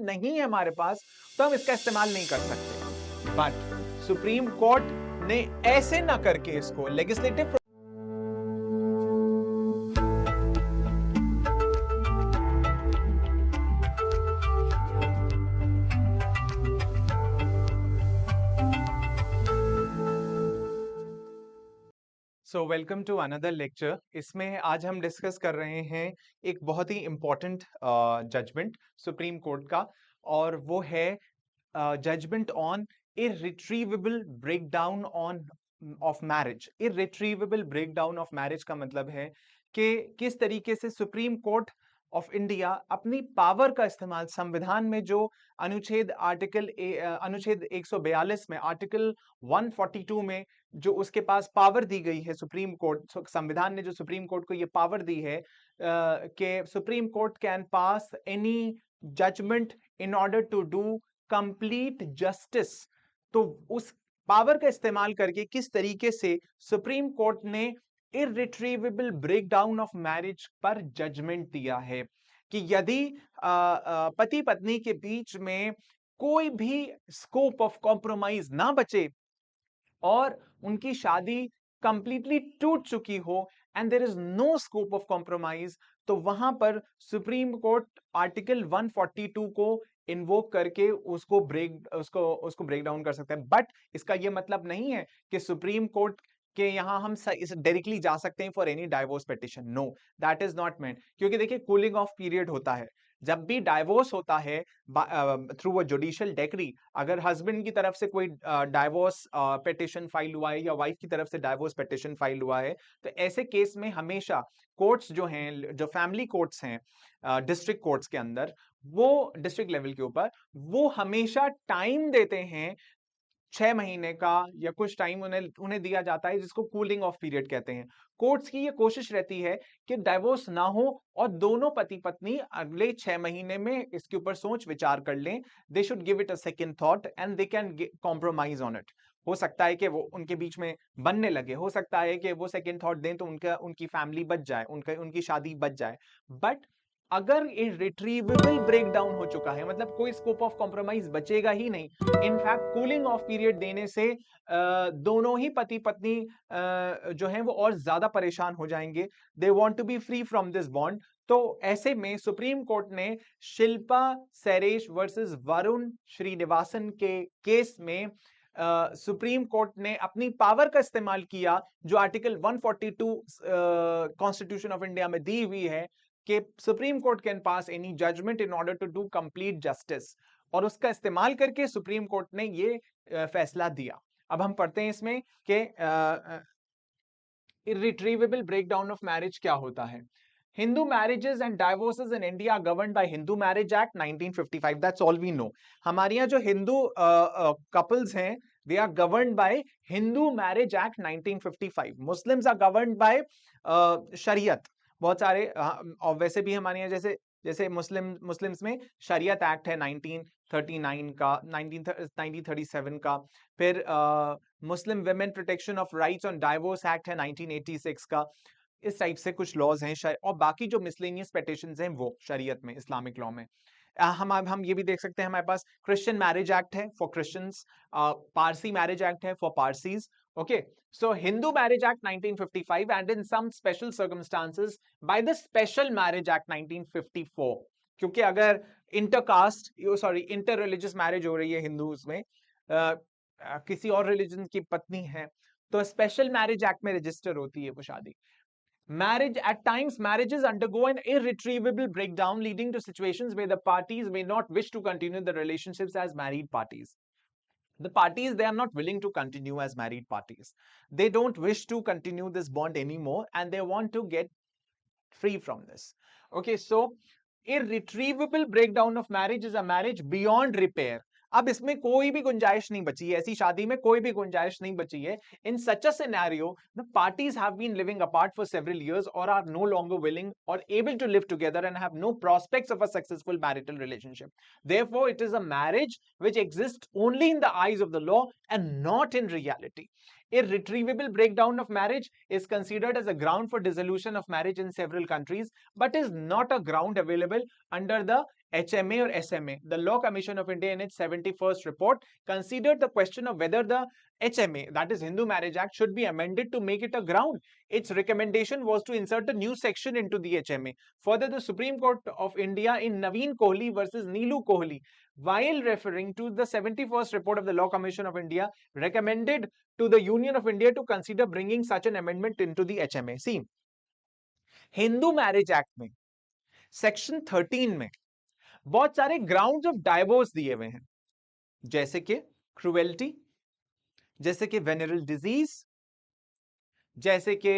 नहीं है हमारे पास तो हम इसका इस्तेमाल नहीं कर सकते। बट सुप्रीम कोर्ट ने ऐसे ना करके इसको legislative so welcome to another lecture. इसमें आज हम डिस्कस कर रहे हैं एक बहुत ही इंपॉर्टेंट जजमेंट सुप्रीम कोर्ट का, और वो है judgement on irretrievable breakdown on of marriage. Irretrievable breakdown of marriage का मतलब है कि किस तरीके से सुप्रीम कोर्ट ऑफ इंडिया अपनी पावर का इस्तेमाल, संविधान में जो अनुच्छेद अनुच्छेद 142 में, आर्टिकल 142 में जो उसके पास पावर दी गई है, सुप्रीम कोर्ट, संविधान ने जो सुप्रीम कोर्ट को ये पावर दी है कि supreme court can pass any judgment in order to do complete justice. तो उस पावर का इस्तेमाल करके किस तरीके से सुप्रीम कोर्ट ने इररिट्रीवेबल ब्रेकडाउन ऑफ मैरिज पर जजमेंट दिया है कि यदि पति पत्नी के बीच में कोई भी स्कोप ऑफ कॉम्प्रोमाइज ना बचे और उनकी शादी कंप्लीटली टूट चुकी हो and there is no scope of compromise, तो वहां पर सुप्रीम कोर्ट आर्टिकल 142 को इन्वोक करके उसको ब्रेक डाउन कर सकते हैं। बट इसका यह मतलब नहीं है कि सुप्रीम कोर्ट के यहां हम डायरेक्टली जा सकते हैं for any divorce petition. No, that is not meant. क्योंकि देखिए, कूलिंग ऑफ पीरियड होता है जब भी डाइवोर्स होता है थ्रू अ जुडिशियल डेक्री। अगर हस्बैंड की तरफ से कोई डाइवोर्स पिटिशन फाइल हुआ है या वाइफ की तरफ से डाइवोर्स पिटिशन फाइल हुआ है, तो ऐसे केस में हमेशा कोर्ट्स जो हैं, जो फैमिली कोर्ट्स हैं डिस्ट्रिक्ट कोर्ट्स के अंदर, वो डिस्ट्रिक्ट लेवल के ऊपर, वो हमेशा टाइम देते हैं 6 महीने का, या कुछ टाइम उन्हें उन्हें दिया जाता है जिसको कूलिंग ऑफ पीरियड कहते हैं। कोर्ट्स की ये कोशिश रहती है कि डाइवोर्स ना हो और दोनों पति पत्नी अगले 6 महीने में इसके ऊपर सोच विचार कर लें। They should give it a second thought and they can compromise on it. हो सकता है कि वो उनके बीच में बनने लगे, हो सकता है कि वो सेकंड थॉट दें तो उनकी फैमिली बच जाए, उनकी शादी बच जाए। बट अगर इररिट्रीवेबल ब्रेकडाउन हो चुका है, मतलब कोई स्कोप ऑफ कॉम्प्रोमाइज बचेगा ही नहीं, इनफैक्ट कूलिंग ऑफ पीरियड देने से दोनों ही पति पत्नी जो हैं वो और ज्यादा परेशान हो जाएंगे। They want to be free from this bond. तो ऐसे में सुप्रीम कोर्ट ने शिल्पा सैरेश वर्सेस वरुण श्रीनिवासन के केस में सुप्रीम कोर्ट ने अपनी पावर का इस्तेमाल किया जो आर्टिकल 142 कॉन्स्टिट्यूशन ऑफ इंडिया में दी हुई है कि supreme court can pass any judgment in order to do complete justice, और उसका इस्तेमाल करके सुप्रीम कोर्ट ने ये फैसला दिया। अब हम पढ़ते हैं इसमें कि इररिट्रीवेबल ब्रेकडाउन ऑफ मैरिज क्या होता है। Hindu marriages and divorces in India are governed by Hindu Marriage Act 1955. That's all we know. हमारे यहाँ जो हिंदू couples हैं, they are governed by Hindu Marriage Act 1955. Muslims are governed by शरीयत। बहुत सारे और वैसे भी हमारे यहाँ जैसे जैसे मुस्लिम्स में शरीयत एक्ट है 1939 का, 1937 का। फिर Muslim women protection of rights on divorce act है 1986 का। इस टाइप से कुछ लॉज हैं, और बाकी जो मिसलेनियस पिटिशंस हैं वो शरीयत में, इस्लामिक लॉ में। हम ये भी देख सकते हैं, हमारे पास क्रिश्चियन मैरिज एक्ट है for Christians, Parsi marriage act है for Parsis. Okay, so Hindu marriage act 1955 and in some special circumstances by the special marriage act 1954। क्योंकि अगर इंटर रिलीजियस मैरिज हो रही है हिंदूज में, किसी और रिलीजन की पत्नी है, तो स्पेशल मैरिज एक्ट में रजिस्टर होती है वो शादी। Marriage, at times, marriages undergo an irretrievable breakdown, leading to situations where the parties may not wish to continue the relationships as married parties. The parties, they are not willing to continue as married parties. They don't wish to continue this bond anymore, and they want to get free from this. Okay, so irretrievable breakdown of marriage is a marriage beyond repair. अब इसमें कोई भी गुंजाइश नहीं बची है, ऐसी शादी में कोई भी गुंजाइश नहीं बची है। In such a scenario the parties have been living apart for several years और आर नो लॉन्गर विलिंग और able to live together and have no prospects of a successful marital relationship. Therefore it is a marriage which exist only in the eyes of the law and not in reality. Irretrievable breakdown of marriage is considered as a ground for dissolution of marriage in several countries, but is not a ground available under the HMA or SMA. The Law Commission of India in its 71st report considered the question of whether the HMA, that is Hindu Marriage Act, should be amended to make it a ground. Its recommendation was to insert a new section into the HMA. Further, the Supreme Court of India in Naveen Kohli versus Neelu Kohli, while referring to the 71st report of the Law Commission of India, recommended to the Union of India to consider bringing such an amendment into the HMA. See, Hindu marriage act में section 13 में बहुत सारे grounds of divorce दिए हुए हैं, जैसे कि cruelty, जैसे कि वेनेरल डिजीज, जैसे कि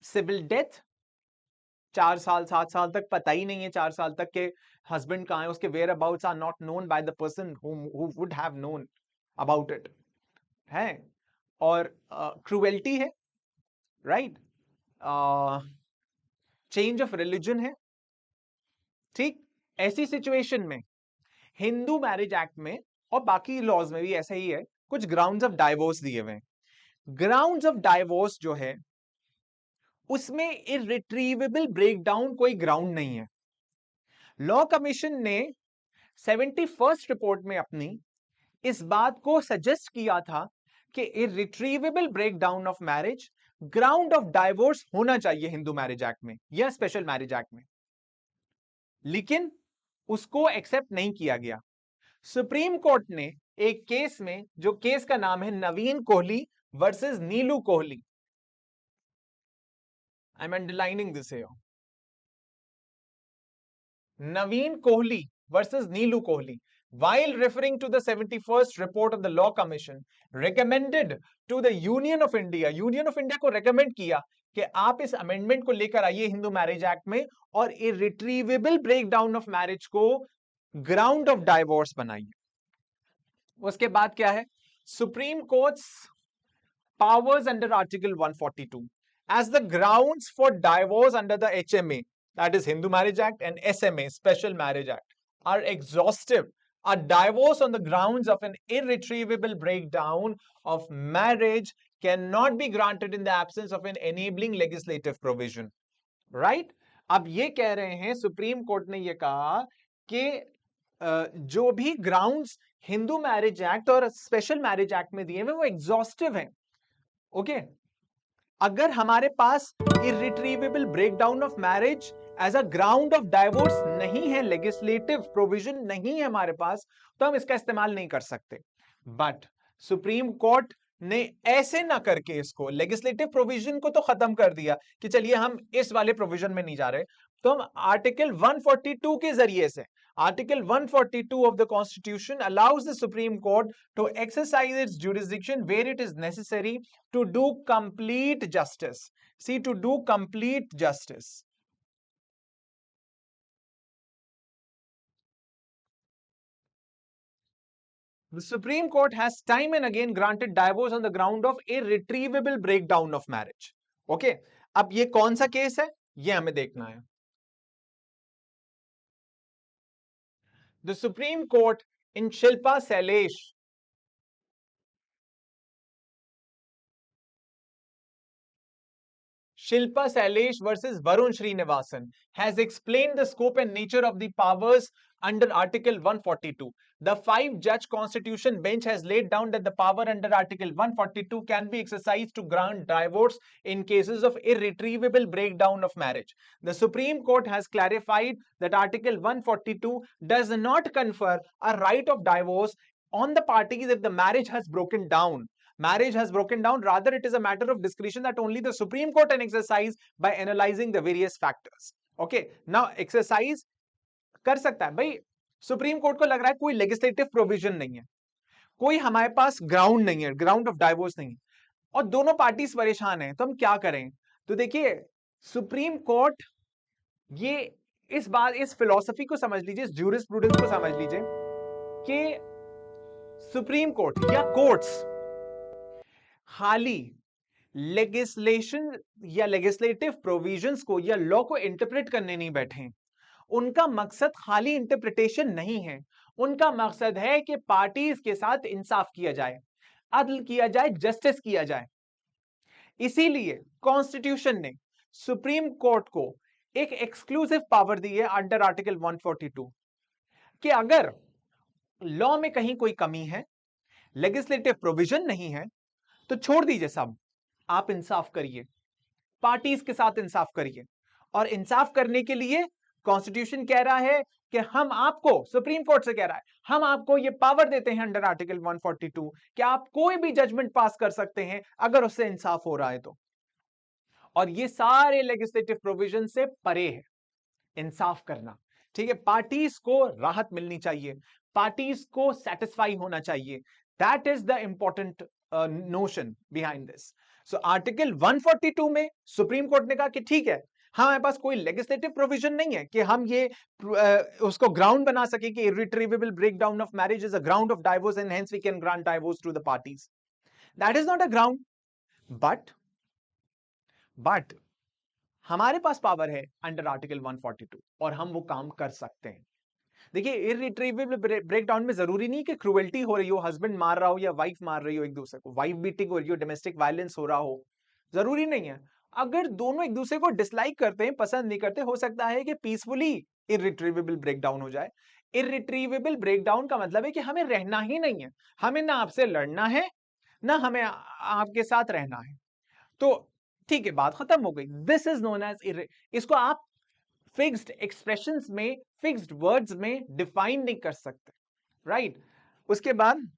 सिविल डेथ, 4 साल 7 साल तक पता ही नहीं है 4 साल तक के हस्बैंड कहां है, उसके whereabouts are not known by the person who would have known about it है, और क्रुएल्टी है, राइट, चेंज ऑफ रिलीजन है, ठीक। ऐसी सिचुएशन में हिंदू मैरिज एक्ट में और बाकी लॉज में भी ऐसा ही है, कुछ ग्राउंड्स ऑफ डाइवोर्स दिए हुए हैं। ग्राउंड्स ऑफ डाइवोर्स जो है उसमें इररिट्रीवेबल ब्रेकडाउन कोई ग्राउंड नहीं है। लॉ कमीशन ने 71st रिपोर्ट में अपनी इस बात को सजेस्ट किया था कि irretrievable breakdown of marriage ground of divorce होना चाहिए हिंदू मैरिज एक्ट में या स्पेशल मैरिज एक्ट में, लेकिन उसको एक्सेप्ट नहीं किया गया। सुप्रीम कोर्ट ने एक केस में, जो केस का नाम है Naveen Kohli versus Neelu Kohli, I am underlining this here, Naveen Kohli versus Neelu Kohli, while referring to the 71st report of the Law Commission, recommended to the Union of India, Union of India को recommend किया कि आप इस अमेंडमेंट को लेकर आइए हिंदू मैरिज एक्ट में और इररिट्रीवेबल ब्रेकडाउन ऑफ मैरिज को ग्राउंड ऑफ डाइवोर्स बनाइए। उसके बाद क्या है, supreme courts powers under article 142 as the grounds for divorce under the HMA, that is Hindu Marriage Act, and SMA, Special Marriage Act, are exhaustive. A divorce on the grounds of an irretrievable breakdown of marriage cannot be granted in the absence of an enabling legislative provision. Right? अब ये कह रहे हैं, supreme court ने ये कहा कि जो भी ग्राउंड्स हिंदू मैरिज एक्ट और स्पेशल मैरिज एक्ट में दिए हुए वो एग्जॉस्टिव हैं। ओके, अगर हमारे पास irretrievable breakdown of marriage as a ground of divorce नहीं है, लेजिस्लेटिव प्रोविजन नहीं है हमारे पास, तो हम इसका इस्तेमाल नहीं कर सकते। बट सुप्रीम कोर्ट ने ऐसे ना करके इसको लेजिस्लेटिव प्रोविजन को तो खत्म कर दिया कि चलिए हम इस वाले प्रोविजन में नहीं जा रहे, तो हम आर्टिकल 142 के जरिए से, Article 142 of the Constitution allows the Supreme Court to exercise its jurisdiction where it is necessary to do complete justice. See, to do complete justice. The Supreme Court has time and again granted divorce on the ground of irretrievable breakdown of marriage. Okay, अब ये कौन सा case है, ये हमें देखना है। The Supreme Court in Shilpa Sailesh versus Varun Srinivasan has explained the scope and nature of the powers under Article 142. The 5-judge Constitution bench has laid down that the power under Article 142 can be exercised to grant divorce in cases of irretrievable breakdown of marriage. The Supreme Court has clarified that Article 142 does not confer a right of divorce on the parties if the marriage has broken down. Marriage has broken down, rather it is a matter of discretion that only the Supreme Court can exercise by analyzing the various factors. Okay, now exercise कर सकता है भाई। Supreme court को लग रहा है कोई legislative provision नहीं है, कोई हमारे पास ग्राउंड नहीं है, ग्राउंड ऑफ डाइवोर्स नहीं है, और दोनों पार्टीज परेशान हैं, तो हम क्या करें। तो देखिए, सुप्रीम कोर्ट ये इस बात, इस फिलॉसफी को समझ लीजिए, इस ज्यूरिस्प्रूडेंस को समझ लीजिए कि सुप्रीम कोर्ट या कोर्ट्स खाली लेगिस्लेशन या लेजिस्लेटिव प्रोविजंस को या लॉ को इंटरप्रेट करने नहीं बैठे। उनका मकसद खाली इंटरप्रिटेशन नहीं है, उनका मकसद है कि पार्टीज के साथ इंसाफ किया जाए, अदल किया जाए, जस्टिस किया जाए। इसीलिए कॉन्स्टिट्यूशन ने सुप्रीम कोर्ट को एक एक्सक्लूसिव पावर दी है अंडर आर्टिकल 142 कि अगर लॉ में कहीं कोई कमी है, लेजिस्लेटिव प्रोविजन नहीं है, तो छोड़ दीजिए सब, आप इंसाफ करिए, पार्टीज के साथ इंसाफ करिए। और इंसाफ करने के लिए कॉन्स्टिट्यूशन कह रहा है कि हम आपको, सुप्रीम कोर्ट से कह रहा है, हम आपको ये पावर देते हैं अंडर आर्टिकल 142 कि आप कोई भी जजमेंट पास कर सकते हैं अगर उससे इंसाफ हो रहा है तो। और ये सारे लेजिस्लेटिव प्रोविजन से परे है इंसाफ करना। ठीक है, पार्टीज को राहत मिलनी चाहिए, पार्टीज को सेटिस्फाई होना चाहिए। That is the important notion behind this. So article 142 में सुप्रीम कोर्ट ने कहा कि ठीक है, हमारे पास कोई लेजिस्लेटिव प्रोविजन नहीं है कि हम ये उसको ग्राउंड बना सके कि irretrievable breakdown of marriage is a ground of divorce and hence we can grant divorce to the parties. That is not a ground. But हमारे पास पावर है अंडर आर्टिकल 142 और हम वो काम कर सकते हैं। देखिए, इररिट्रीवेबल ब्रेकडाउन में जरूरी नहीं कि क्रूएल्टी हो रही हो, हस्बैंड मार रहा हो या वाइफ मार रही हो एक दूसरे को, वाइफ बीटिंग हो रही हो, डोमेस्टिक वायलेंस हो रहा हो, जरूरी नहीं है। अगर दोनों एक दूसरे को डिसलाइक करते हैं, पसंद नहीं करते, हो सकता है कि पीसफुली इररिट्रीवेबल ब्रेकडाउन हो जाए। इररिट्रीवेबल ब्रेकडाउन का मतलब है कि हमें रहना ही नहीं है, हमें ना आपसे लड़ना है, ना हमें आपके साथ रहना है। तो ठीक है, बात खत्म हो गई। दिस इज नोन एज, इसको आप फिक्स्ड एक्सप्रेशंस में, फिक्स्ड वर्ड्स में डिफाइन नहीं कर सकते, राइट? उसके बाद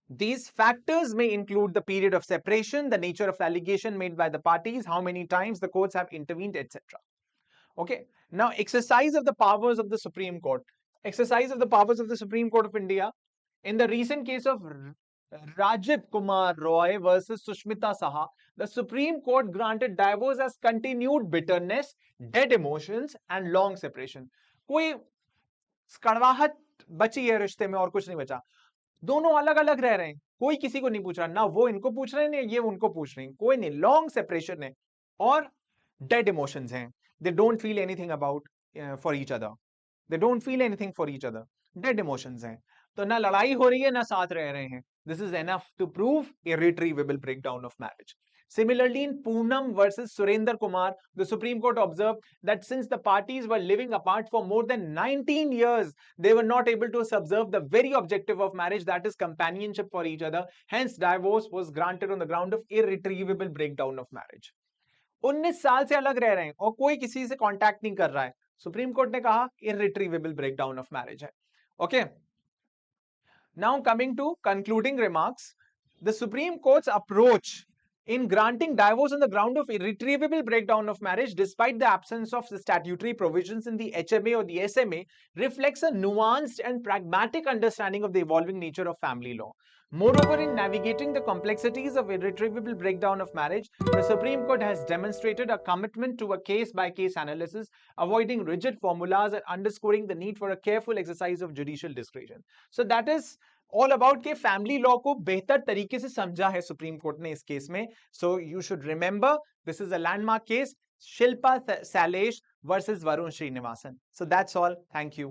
these factors may include the period of separation, the nature of allegation made by the parties, how many times the courts have intervened, etc. Okay, now exercise of the powers of the Supreme Court. Exercise of the powers of the Supreme Court of India in the recent case of Rajiv Kumar Roy versus Sushmita Saha, the Supreme Court granted divorce as continued bitterness, dead emotions and long separation. कोई कड़वाहट बची है रिश्ते में और कुछ नहीं बचा, दोनों अलग अलग रह रहे हैं, कोई किसी को नहीं पूछ रहा, ना वो इनको पूछ रहे हैं, ये उनको पूछ रहे हैं, कोई नहीं, लॉन्ग सेपरेशन है और डेड इमोशंस हैं, they don't feel anything about for each other, they don't feel anything for each other, dead emotions हैं, तो ना लड़ाई हो रही है ना साथ रह रहे हैं। This is enough to prove irretrievable breakdown of marriage. Similarly, in Poonam versus Surendra Kumar, the Supreme Court observed that since the parties were living apart for more than 19 years, they were not able to observe the very objective of marriage, that is companionship for each other. Hence, divorce was granted on the ground of irretrievable breakdown of marriage. 19 साल से अलग रह रहे हैं और कोई किसी से कांटेक्ट नहीं कर रहा है, सुप्रीम कोर्ट ने कहा irretrievable breakdown of marriage है। Okay, now coming to concluding remarks, the Supreme Court's approach in granting divorce on the ground of irretrievable breakdown of marriage despite the absence of the statutory provisions in the HMA or the SMA reflects a nuanced and pragmatic understanding of the evolving nature of family law. Moreover, in navigating the complexities of irretrievable breakdown of marriage, the Supreme Court has demonstrated a commitment to a case-by-case analysis, avoiding rigid formulas and underscoring the need for a careful exercise of judicial discretion. So that is all about के family law को बेहतर तरीके से समझा है supreme court ने इस case में। So you should remember this is a landmark case, Shilpa Sailesh versus Varun Srinivasan. So that's all, thank you.